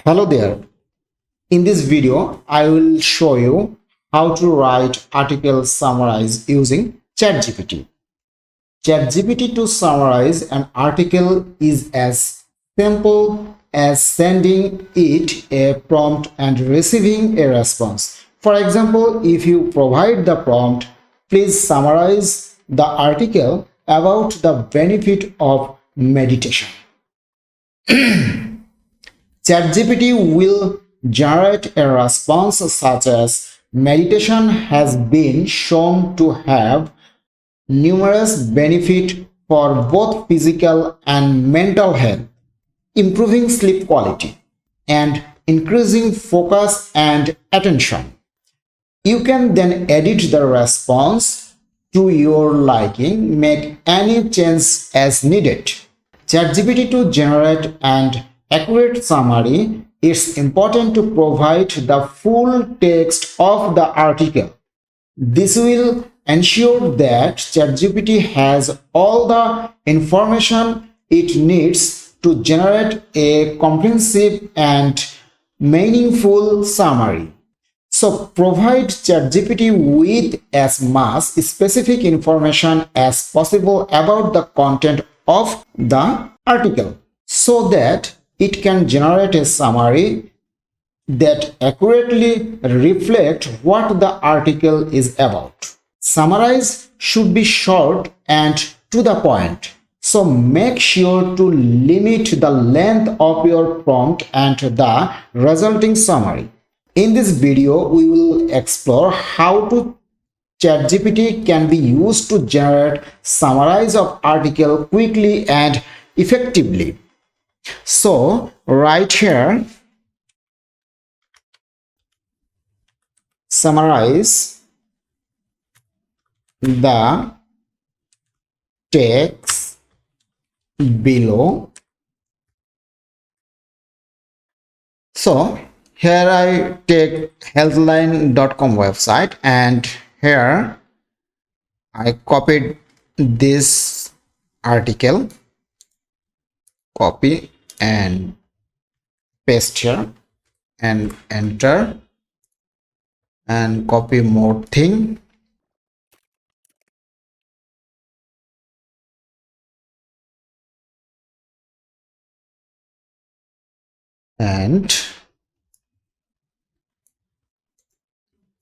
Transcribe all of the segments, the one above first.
Hello there. In this video, I will show you how to write article summarize using ChatGPT. ChatGPT to summarize an article is as simple as sending it a prompt and receiving a response. For example, if you provide the prompt, please summarize the article about the benefit of meditation. ChatGPT will generate a response such as meditation has been shown to have numerous benefits for both physical and mental health, improving sleep quality, and increasing focus and attention. You can then edit the response to your liking, make any change as needed. ChatGPT to generate an accurate summary, it's important to provide the full text of the article. This will ensure that ChatGPT has all the information it needs to generate a comprehensive and meaningful summary. So provide ChatGPT with as much specific information as possible about the content of the article so that it can generate a summary that accurately reflects what the article is about. Summarize should be short and to the point. So make sure to limit the length of your prompt and the resulting summary. In this video, we will explore how ChatGPT can be used to generate summaries of article quickly and effectively. So right here, summarize the text below. So here I take healthline.com website and here I copied this article, copy and paste here and enter and copy more thing and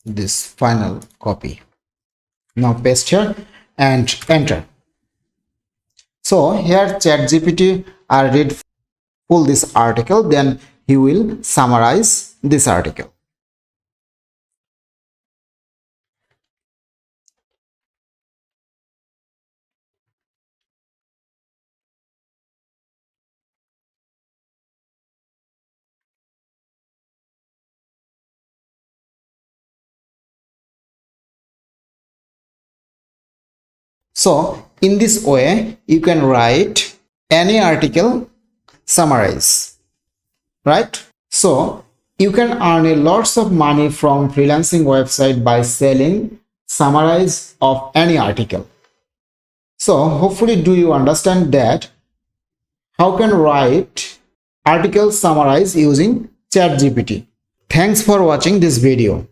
this final copy. Now paste here and enter. So here ChatGPT I read full this article, then he will summarize this article. So in this way, you can write any article summarize, right? So you can earn a lots of money from freelancing website by selling summarize of any article. So hopefully do you understand that how can write article summarize using ChatGPT. Thanks for watching this video.